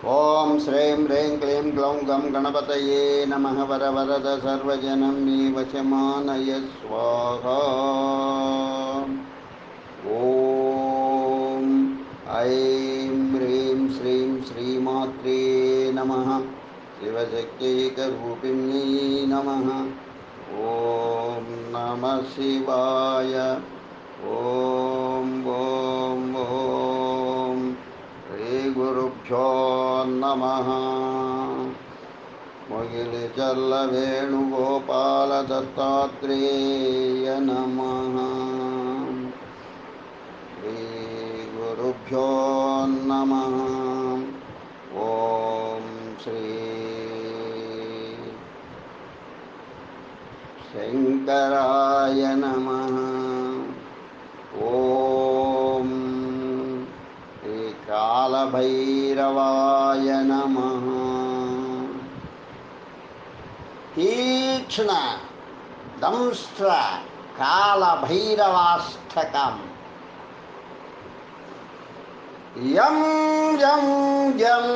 ओं श्रीं ह्रीं क्लीं ग्लौं गं गणपतये नमः। वर वरद सर्वजनं मे वशमानय स्वाहा। ॐ ऐं ह्रीं श्रीं श्रीमात्रे नमः। शिवशक्त्यैकरूपिण्यै नमः। ॐ नमः शिवाय। ॐ श्रीगुरुभ्यो नमः। मुगिलचल्ल वेणुगोपाल दत्तात्रेय नमः। श्रीगुरुभ्यो नमः। ॐ श्री शंकराय नमः। ॐ कालभैरवाय नमः। तीक्ष्ण दंष्ट्र कालभैरवाष्टकम्। यं यं यं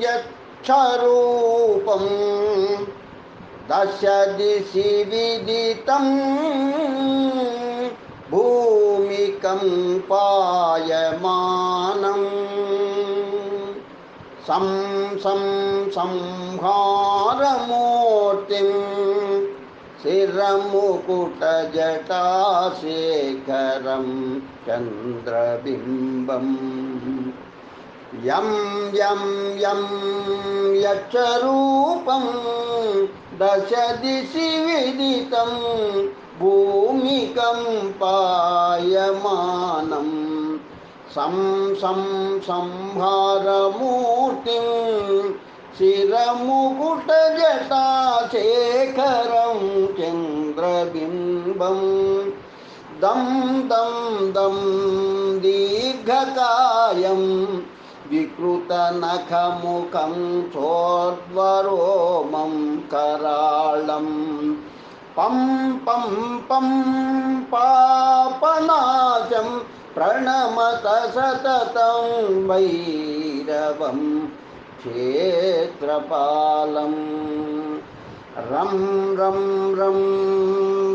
यच्छरूपं दश दिशि विदितं भूमिकम्पायमानं संहारमूर्तिं शिरमुकुटजटाशेखरं चन्द्रबिम्बम्। यं यं यं यच्छरूपं दश दिशि विदितं भूमिकम्पायमानं संहारमूर्तिं शिरमुकुटजटाशेखरं चन्द्रबिम्बम्। दं दं दं दीर्घकायं विकृतनखमुखं चोर्ध्वरोमं कराळं पं पं पं पापनाशं प्रणमत सततं भैरवं क्षेत्रपालम्। रं रं रं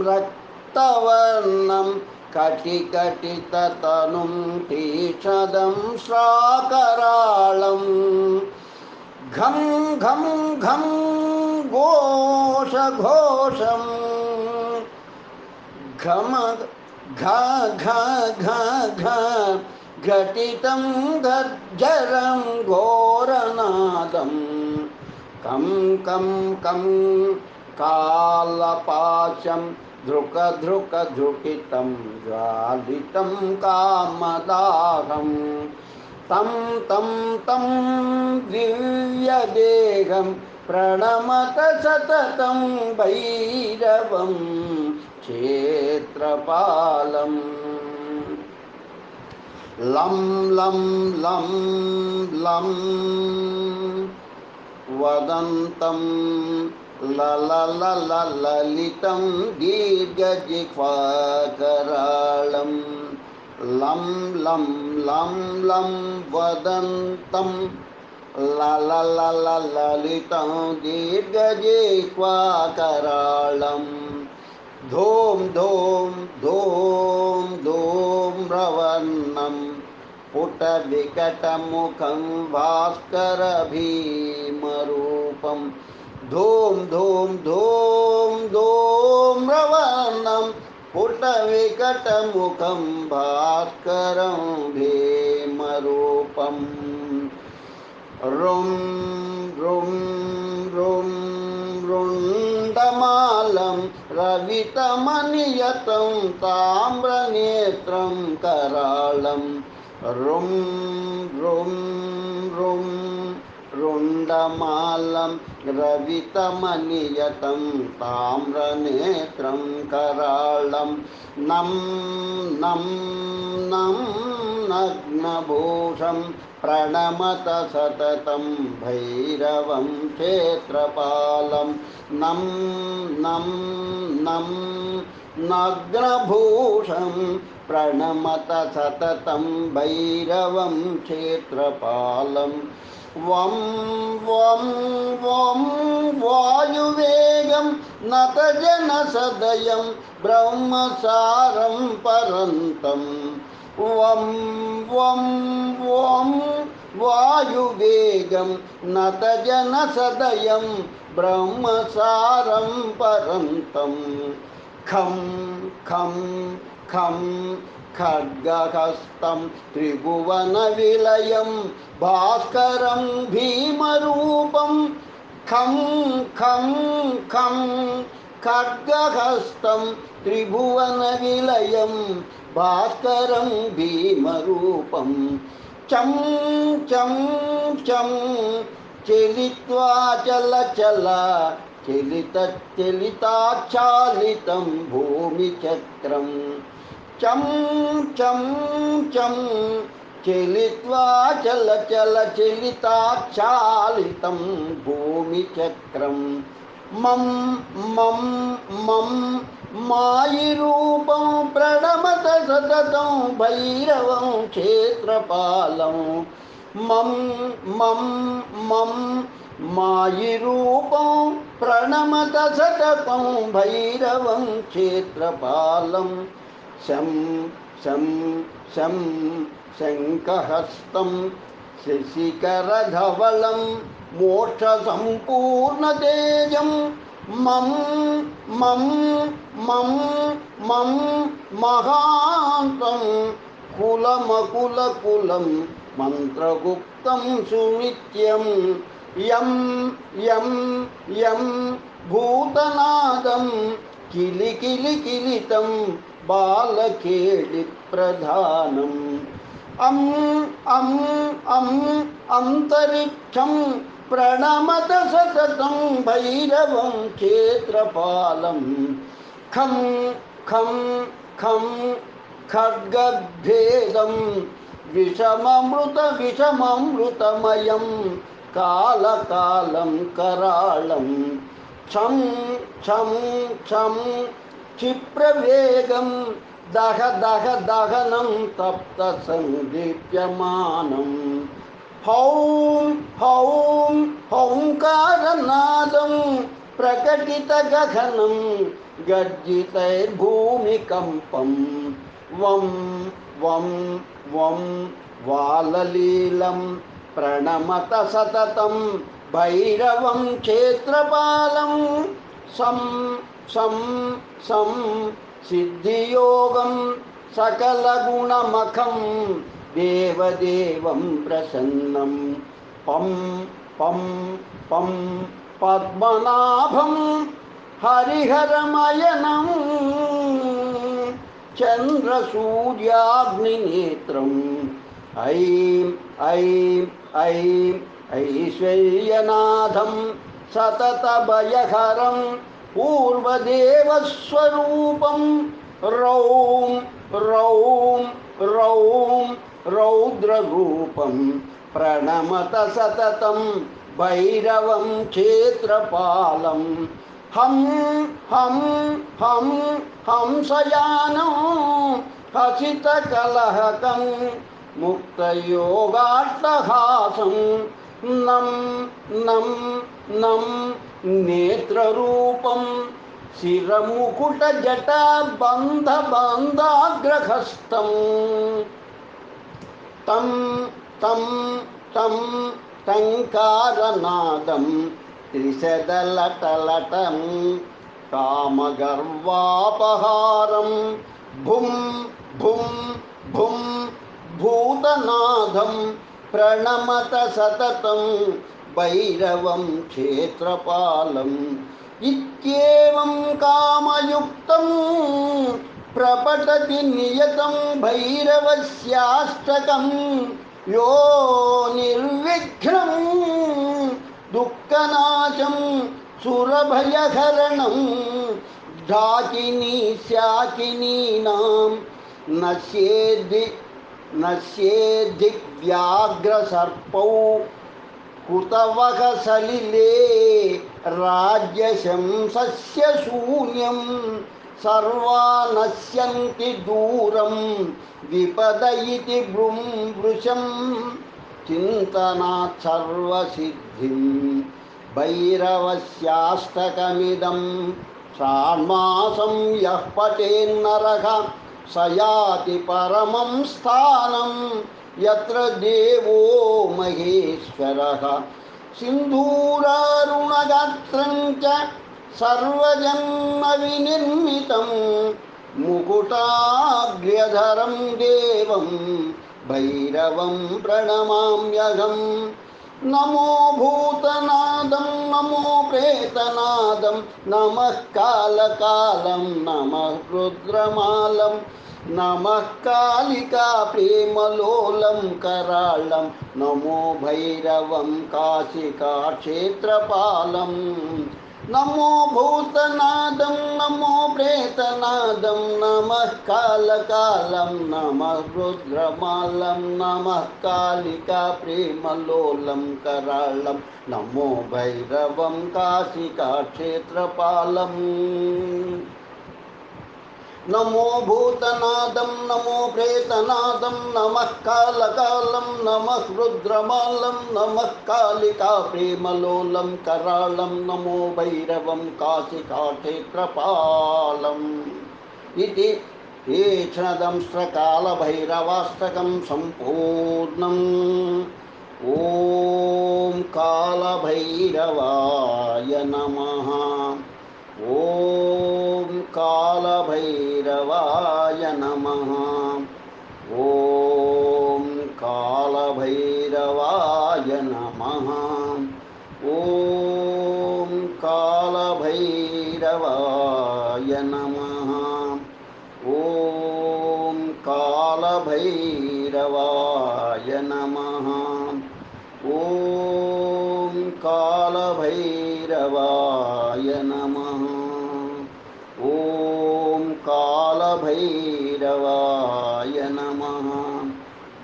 रक्तवर्णं कटिकटिततनुं तीक्ष्णदं श्राकराळं घं घं घं घोषघोषं घम घ घ घ घ घटितं गर्जरं घोरनादं कं कं कं कालपाशं धृकधृकधृकितं ज्वालितं कामदाहं तं तं तं दिव्यदेहं प्रणमत सततं भैरवं क्षेत्रपालम्। लं लं लं लं वदन्तं ललितं दीर्घजिह्वाकराळं लं लं लं लं वदन्तं ललितं दीर्घजिह्वाकराळं धूम धूम धूम धूम रवन्नं पुटविकटमुखं भास्करभीमरूपं धूम धूम धूम धूम रवन्नं पुटविकटमुखं भास्करं भीमरूपम्। रुं रुं रुं रुण्डमालं रवितमनियतं ताम्रनेत्रं कराळं रुं रुं रुं रुण्डमालं रवितमनियतं ताम्रनेत्रं कराळं नं नं नं नग्नभूषं प्रणमत सततं भैरवं क्षेत्रपालं नं नं नं नग्नभूषं प्रणमत सततं भैरवं क्षेत्रपालं वं वं वं वायुवेगं नतजनसदयं ब्रह्मसारं परन्तं वं वं वं वायुवेगं नतजनसदयं ब्रह्मसारं परन्तं खं खं खं खड्गहस्तं त्रिभुवनविलयं भास्करं भीमरूपं खं खं खं खड्गहस्तं त्रिभुवनविलयं भास्करं भीमरूपं चं चं चं चलित्वा चल चलिताचालितं भूमिचक्रं चं चं चं चलित्वा चल चलिताचालितं भूमिचक्रं मं मं मं मायिरूपं प्रणमत सततं भैरवं क्षेत्रपालं मं मं मं मायिरूपं प्रणमत सततं भैरवं क्षेत्रपालं शं शं शं शङ्खहस्तं शशिकरधवलं मोक्षसम्पूर्णतेजं मं मं मं मं महान्तं कुलमकुलकुलं मन्त्रगुप्तं सुनित्यं यं यं यं भूतनादं किलिकिलिकिलितं बालकेलिप्रधानम् अंतरिक्षं प्रणमत सततं भैरवं क्षेत्रपालं खं खं खं खड्गभेदं विषममृतमयं कालकालं करालं छं छं छं क्षिप्रवेगं दह दह दहनं तप्तसन्दीप्यमानं हौं हौं हौंकारनादं प्रकटितगगनं गर्जितैर्भूमिकम्पं वं वं वं वाललीलं प्रणमत सततं भैरवं क्षेत्रपालं सं सं सं सिद्धियोगं सकलगुणमखं देवदेवं प्रसन्नं पं पं पं पद्मनाभं हरिहरमयनं चन्द्रसूर्याग्निनेत्रम् ऐं ऐं ऐं ऐश्वर्यनाथं सततभयहरं पूर्वदेवस्वरूपं रौं रौं रौं रौद्ररूपं प्रणमत सततं भैरवं क्षेत्रपालं हं हं हं हंसयानं हसितकलहकं मुक्तयोगाट्टहासं नं नं नं नेत्ररूपं शिरमुकुटजटाबन्धबन्धाग्रहस्तं तं तं तं टङ्कारनादं त्रिशदलटलटं कामगर्वापहारं भुं भुं भुं भूतनादं प्रणमत सततं भैरवं क्षेत्रपालम् इत्येवं कामयुक्तं प्रपठति नियतं भैरवस्याष्टकं यो निर्विघ्नं दुःखनाशं सुरभयहरणं ढाकिनी शाकिनीनां नश्येद्दिव्याघ्रसर्पौ कुतवः सलिले राज्यशंसस्य शून्यं सर्वा नश्यन्ति दूरं विपद इति वृषं चिन्तनात् सर्वसिद्धिं भैरवस्याष्टकमिदं षाण्मासं यः पठेन्नरः स याति परमं स्थानं यत्र देवो महेश्वरः सिन्धूरारुणगात्रं च सर्वजन्मविनिर्मितं मुकुटाग्र्यधरं देवं भैरवं प्रणमाम्यहं नमो भूतनादं नमो प्रेतनादं नमः कालकालं नमः रुद्रमालं नमः कालिका प्रेमलोलं करालं नमो भैरवं काशिका क्षेत्रपालं नमो भूतनादं नमो प्रेतनादं नमः कालकालं नमः रुद्रमालं नमः कालिका प्रेमलोलं करालं नमो भैरवं काशिका क्षेत्रपालं नमो भूतनादं नमो प्रेतनादं नमः कालकालं नमः रुद्रमालं नमः कालिका प्रेमलोलं करालं नमो भैरवं काशिकाक्षेत्रपालम् इति एषदंस्त्रकालभैरवाष्टकं सम्पूर्णम्। ॐ कालभैरवाय नमः। ॐ कालभैरवाय नमः। ॐ कालभैरवाय नमः। ॐ कालभैरवाय नमः। ॐ कालभैरवाय नमः। ॐ कालभैरवाय नमः। ॐ कालभैरवाय नमः।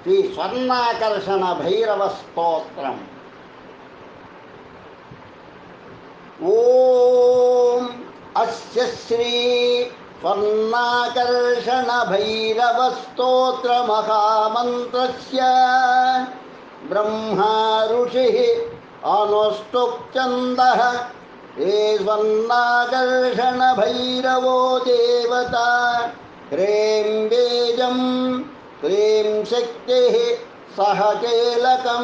श्री स्वर्णाकर्षण भैरव स्तोत्रम्। ॐ अस्य श्री स्वर्णाकर्षण भैरव स्तोत्र महामन्त्रस्य ब्रह्मा ऋषिः अनुष्टुप् छन्दः हे स्वर्णाकर्षण भैरवो देवता ह्रीं बीजं क्लीं शक्तिः सह कीलकं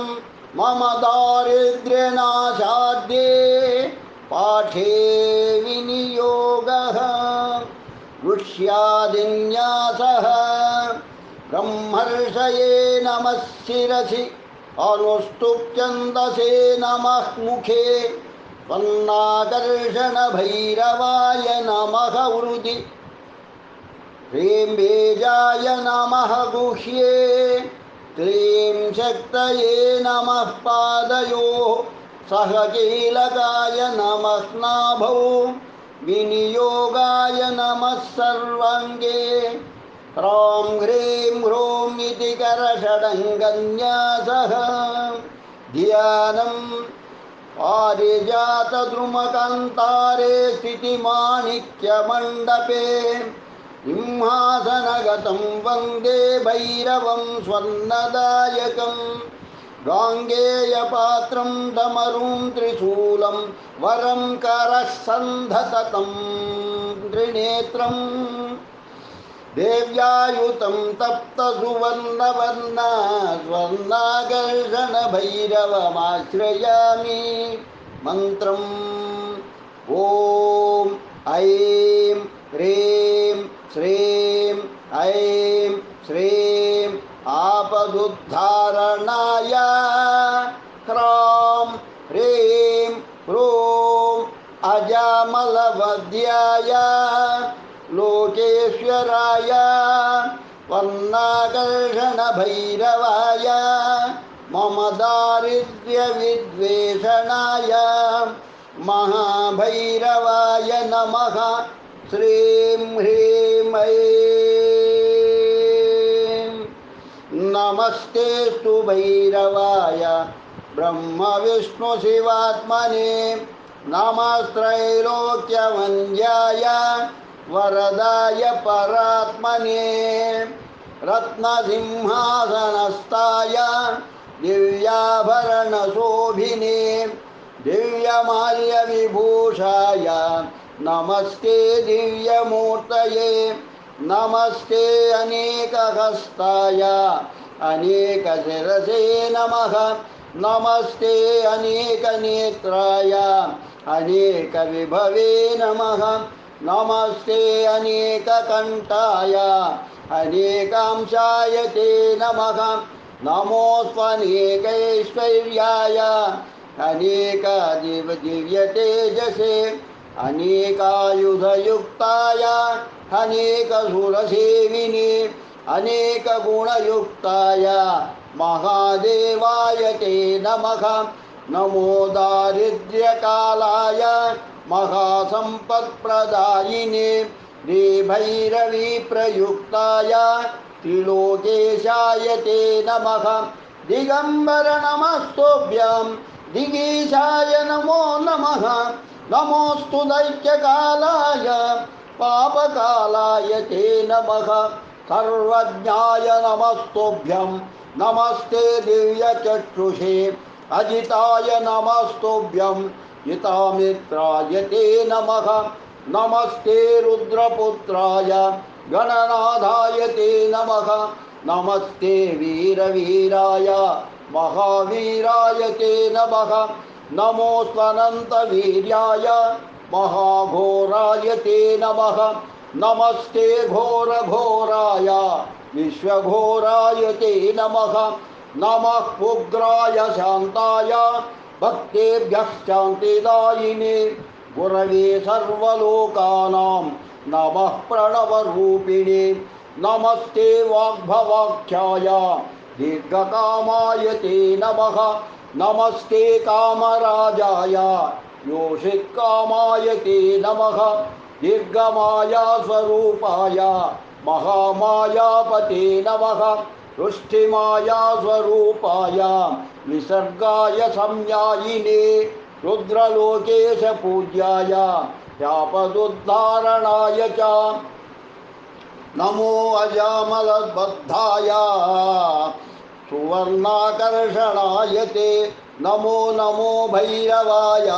मम दारिद्र्यनाशाद्ये पाठे विनियोगः ऋष्यादिन्यासः ब्रह्मर्षये नमः शिरसि अनुष्टुप् छन्दसे नमः मुखे स्वर्णाकर्षण भैरवाय नमः हृदि ह्रीं बीजाय नमः गुह्ये क्लीं शक्तये नमः पादयोः सह कीलकाय नमः नाभौ विनियोगाय नमः सर्वाङ्गे ह्रां ह्रीं ह्रूं इति करषडङ्गन्यासः ध्यानम् पारिजातद्रुमकान्तारे स्थितिमाणिक्यमण्डपे सिंहासनगतं वन्दे भैरवं स्वर्णदायकं गाङ्गेयपात्रं डमरुं त्रिशूलं वरं करः सन्धततं त्रिनेत्रम् देव्यायुतं तप्तसुवर्णवर्ण स्वर्णाकर्षण भैरवमाश्रयामि मन्त्रम् ॐ ऐं ह्रीं श्रीं ऐं श्रीं आपदुद्धारणाय ह्रां ह्रीं ह्रूं अजामलवद्याय लोकेश्वराय स्वर्णाकर्षण भैरवाय मम दारिद्र्यविद्वेषणाय महाभैरवाय नमः श्रीं ह्रीं ऐं नमस्तेस्तु भैरवाय ब्रह्म विष्णु शिवात्मने नमस्त्रैलोक्यवन्द्याय वरदाय परात्मने रत्नसिंहासनस्थाय दिव्याभरणशोभिने दिव्यमाल्यविभूषाय नमस्ते दिव्यमूर्तये नमस्ते अनेकहस्ताय अनेकशिरसे नमः नमस्ते अनेकनेत्राय अनेकविभवे नमः नमस्ते अनेककण्ठाय अनेकांशाय ते नमः नमोऽस्त्वनेकैश्वर्याय अनेकदिव्यतेजसे अनेकायुधयुक्ताय अनेकसुरसेविने अनेकगुणयुक्ताय महादेवाय ते नमः नमो दारिद्र्यकालाय महासम्पत्प्रदायिने श्रीभैरवीप्रयुक्ताय त्रिलोकेशाय ते नमः दिगम्बर नमस्तुभ्यं दिगीशाय नमो नमः नमोऽस्तु दैत्यकालाय पापकालाय ते नमः सर्वज्ञाय नमस्तुभ्यं नमस्ते दिव्यचक्षुषे अजिताय नमस्तुभ्यं हितामित्राय ते नमः नमस्ते रुद्रपुत्राय गणनाथाय ते नमः नमस्ते वीरवीराय महावीराय ते नमः नमोऽस्त्वनन्तवीर्याय महाघोराय ते नमः नमस्ते घोरघोराय विश्वघोराय ते नमः नमः उग्राय शान्ताय भक्तेभ्यः शान्तिदायिने गुरवे सर्वलोकानां नमः प्रणवरूपिणे नमस्ते वाग्भवाख्याय दीर्घकामाय ते नमः नमस्ते कामराजाय योषित्कामाय ते नमः दीर्घमाया स्वरूपाय महामायापते नमः रुष्टिमाया स्वरूपाय विसर्गाय संज्ञायिने रुद्रलोकेश पूज्याय शापदुद्धारणाय च नमो अजामलबद्धाय सुवर्णाकर्षणाय ते नमो नमो भैरवाय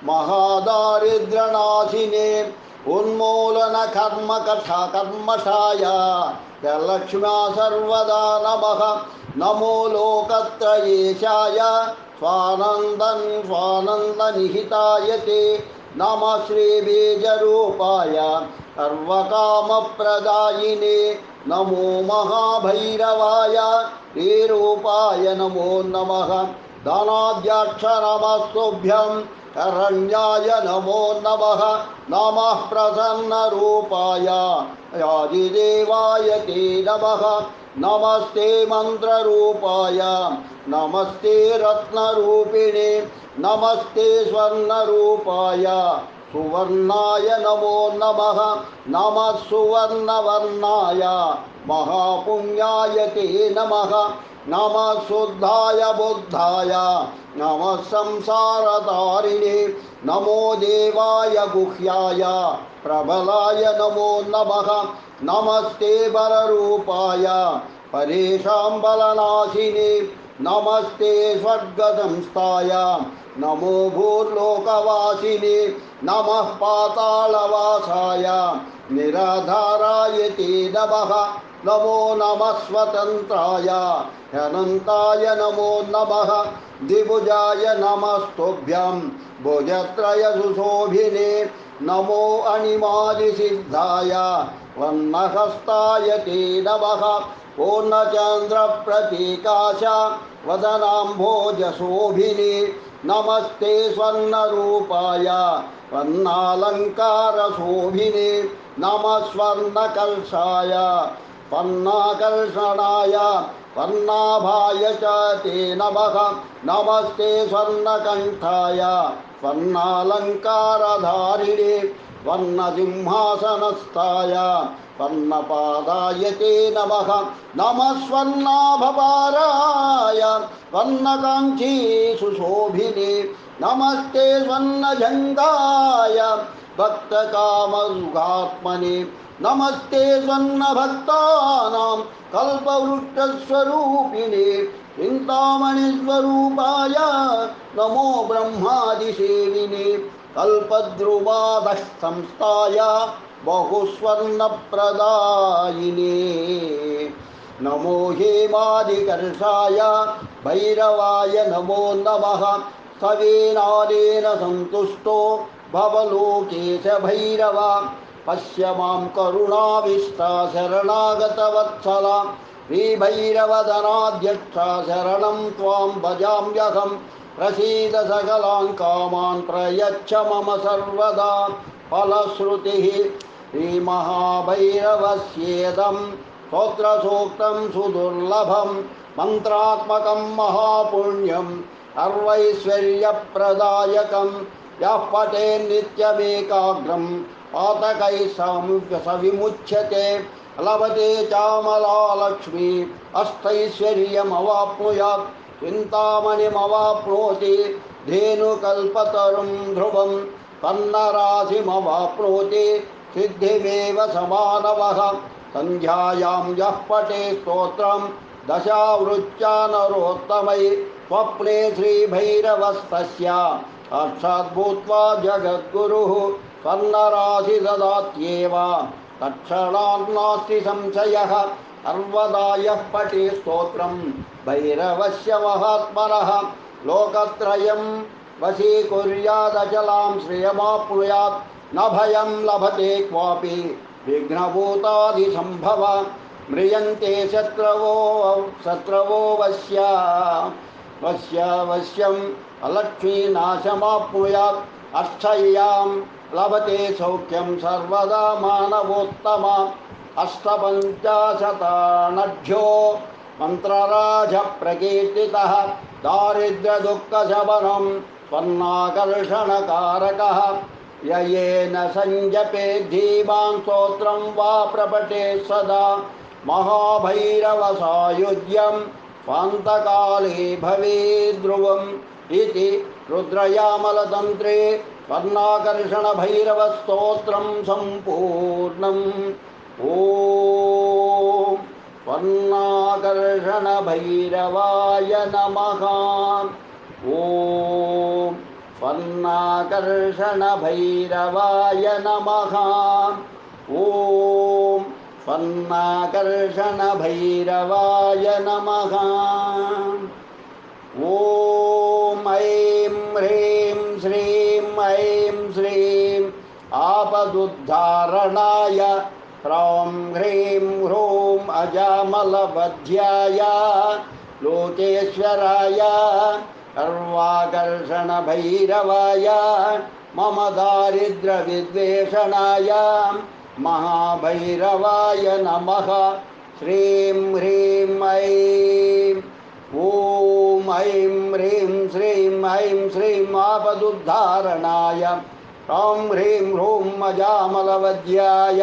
महादारिद्र्यनाशिने उन्मूलनकर्मकर्मषाय लक्ष्म्या सर्वदा नमः नमो लोकत्रयेशाय स्वानन्दनिहिताय ते नमः श्रीबीजरूपाय सर्वकामप्रदायिने नमो महाभैरवाय श्रीरूपाय नमो नमः धनाद्यक्ष नमस्तुभ्यं शरण्याय नमो नमः नमः प्रसन्नरूपाय आदिदेवाय ते नमः नमस्ते मन्त्ररूपाय नमस्ते रत्नरूपिणे नमस्ते स्वर्णरूपाय सुवर्णाय नमो नमः नमः सुवर्णवर्णाय महापुण्याय ते नमः नमः शुद्धाय बुद्धाय नमः संसारतारिणे नमो देवाय गुह्याय प्रबलाय नमो नमः नमस्ते बलरूपाय परेषां बलनाशिने नमस्ते स्वर्गसंस्थाय नमो भूर्लोकवासिने नमः पातालवासाय निराधाराय ते नमः नमो नमः स्वतन्त्राय अनन्ताय नमो नमः द्विभुजाय नमस्तुभ्यं भुजत्रयसुशोभिने नमो अणिमादिसिद्धाय वह्नहस्ताय ते नमः पूर्णचन्द्रप्रतीकाश वदनाम्भोजशोभिने नमस्ते स्वर्णरूपाय वह्नालङ्कारशोभिने नमः स्वर्णकलशाय पन्नाकर्षणाय पन्नाभाय च ते नमः नमस्ते स्वर्णकण्ठाय स्वर्णालङ्कारधारिणे स्वर्णसिंहासनस्थाय स्वर्णपादाय ते नमः नमः स्वर्णाभपाराय स्वर्णकाञ्ची सुशोभिने नमस्ते स्वर्णजङ्घाय भक्तकामसुखात्मने नमस्ते स्वन्नभक्तानां कल्पवृक्षस्वरूपिणे चिन्तामणिस्वरूपाय नमो ब्रह्मादिसेविने कल्पद्रुमादःसंस्थाय बहुस्वर्णप्रदायिने नमो हेमादिकर्षाय भैरवाय नमो नमः सवेनादेन सन्तुष्टो भवलोकेश भैरव पश्य मां करुणाविष्टा शरणागतवत्सला श्रीभैरवदनाध्यक्षा शरणं त्वां भजाम्यहं प्रसीद सकलान् कामान् प्रयच्छ मम सर्वदा फलश्रुतिः श्रीमहाभैरवस्येदं स्तोत्रसूक्तं सुदुर्लभं मन्त्रात्मकं महापुण्यं सर्वैश्वर्यप्रदायकं यः पठेन्नित्यमेकाग्रं पातकैः सविमुच्यते लभते चामलालक्ष्मी अष्टैश्वर्यमवाप्नुयात् चिन्तामणिमवाप्नोति धेनुकल्पतरुं ध्रुवं पन्नराशिमवाप्नोति सिद्धिमेव समानवः सन्ध्यायां यः पठे स्तोत्रं दशावृत्या नरोत्तमै स्वप्ने श्रीभैरवस्तस्य साक्षात् भूत्वा जगद्गुरुः स्वर्णराशि ददात्येव तत्क्षणात् नास्ति संशयः सर्वदा यः पठे स्तोत्रं भैरवस्य महात्मनः लोकत्रयं वशीकुर्यादचलां श्रियमाप्नुयात् न भयं लभते क्वापि विघ्नभूतादिसम्भव म्रियन्ते शत्रवो वश्यम् अलक्ष्मीनाशमाप्नुयात् अक्षय्यां लभते सौख्यं सर्वदा मानवोत्तमा अष्टपञ्चाशतानढ्यो मन्त्रराजप्रकीर्तितः दारिद्र्यदुःखशमनं स्वर्णाकर्षणकारकः येन संजपे धीमान् स्तोत्रं वा प्रपठे सदा महाभैरवसायुज्यं स्वान्तकाले भवेद्ध्रुवम् इति रुद्रयामलतन्त्रे स्वर्णाकर्षणभैरवस्तोत्रं सम्पूर्णम्। ॐ स्वर्णाकर्षणभैरवाय नमः। ॐ स्वर्णाकर्षणभैरवाय नमः। ॐ स्वर्णाकर्षणभैरवाय नमः। ॐ ऐं ह्रीं श्रीं आपदुद्धारणाय ह्रौं ह्रीं ह्रूं अजामलवध्याय लोकेश्वराय सर्वाकर्षणभैरवाय मम दारिद्र्यविद्वेषणाय महाभैरवाय नमः। श्रीं ह्रीं ऐं ॐ ऐं ह्रीं श्रीं आपदुद्धारणाय ह्रौं ह्रीं ह्रूं अजामलवध्याय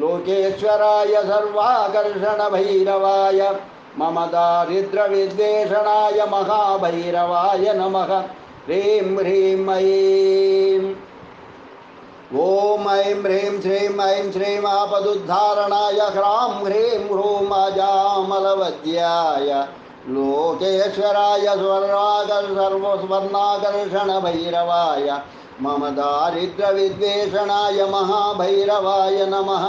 लोकेश्वराय सर्वाकर्षणभैरवाय मम दारिद्र्यविद्वेषणाय महाभैरवाय नमः। ह्रीं ह्रीं ऐं ॐ ऐं ह्रीं श्रीं आपदुद्धारणाय ह्रां ह्रीं ह्रूं अजामलवध्याय लोकेश्वराय सर्वस्वर्णाकर्षणभैरवाय मम दारिद्र्यविद्वेषणाय महाभैरवाय नमः।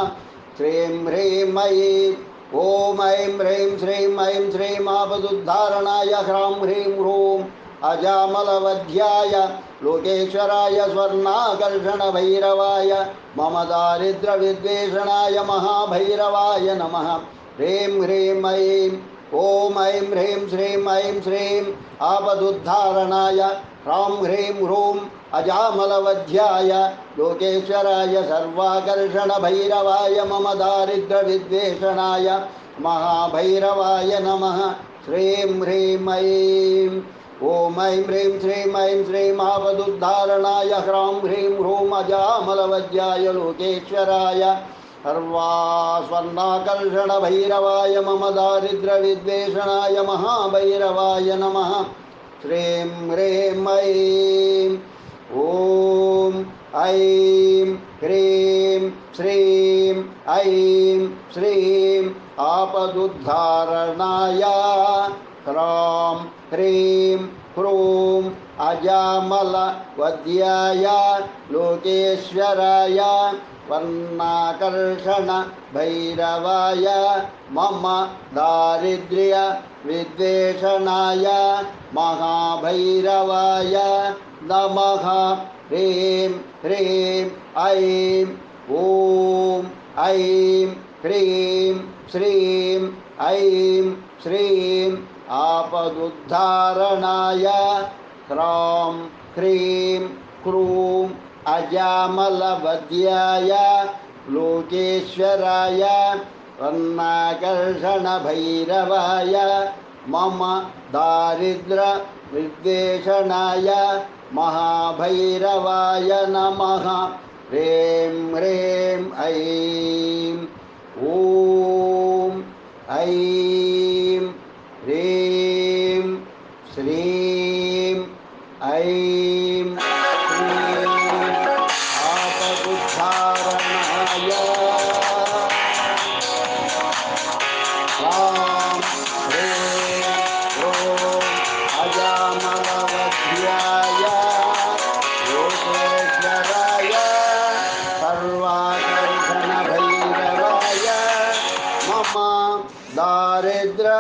श्रीं ह्रीं ऐं ॐ ऐं ह्रीं श्रीं आपदुद्धारणाय ह्रां ह्रीं ह्रूं अजामलवध्याय लोकेश्वराय स्वर्णाकर्षणभैरवाय मम दारिद्र्यविद्वेषणाय महाभैरवाय नमः। ह्रीं ह्रीं ऐं ॐ ऐं श्रीं आपदुद्धारणाय ह्रां ह्रीं ह्रूं अजामलवध्याय लोकेश्वराय सर्वाकर्षणभैरवाय मम दारिद्र्यविद्वेषणाय महाभैरवाय नमः। श्रीं ह्रीं ऐं ॐ ऐं श्रीं आपदुद्धारणाय ह्रां ह्रीं ह्रूं अजामलवध्याय लोकेश्वराय सर्वास्वर्णाकर्षणभैरवाय मम दारिद्र्यविद्वेषणाय महाभैरवाय नमः। श्रीं ह्रीं ऐं ॐ ऐं ऐं श्रीं आपदुद्धारणाय ह्रां ह्रीं ह्रूं अजामलवद्याय लोकेश्वराय वर्णाकर्षण भैरवाय मम दारिद्र्य विद्वेषणाय महाभैरवाय नमः। ह्रीं ह्रीं ऐं ॐ ऐं ह्रीं श्रीं ऐं श्रीं आपदुद्धारणाय ह्रां ह्रीं ह्रूं अजामलवद्याय लोकेश्वराय वर्णाकर्षणभैरवाय मम दारिद्र्य विद्वेषणाय महाभैरवाय नमः। ह्रीं ह्रीं ऐं ॐ ऐं ह्रीं श्रीं ऐं श्रीं आपदुद्धारणाय ह्रां ह्रीं ह्रूं अजामलवद्याय लोकेश्वराय सर्वाकर्षणभैरवाय मम दारिद्र्य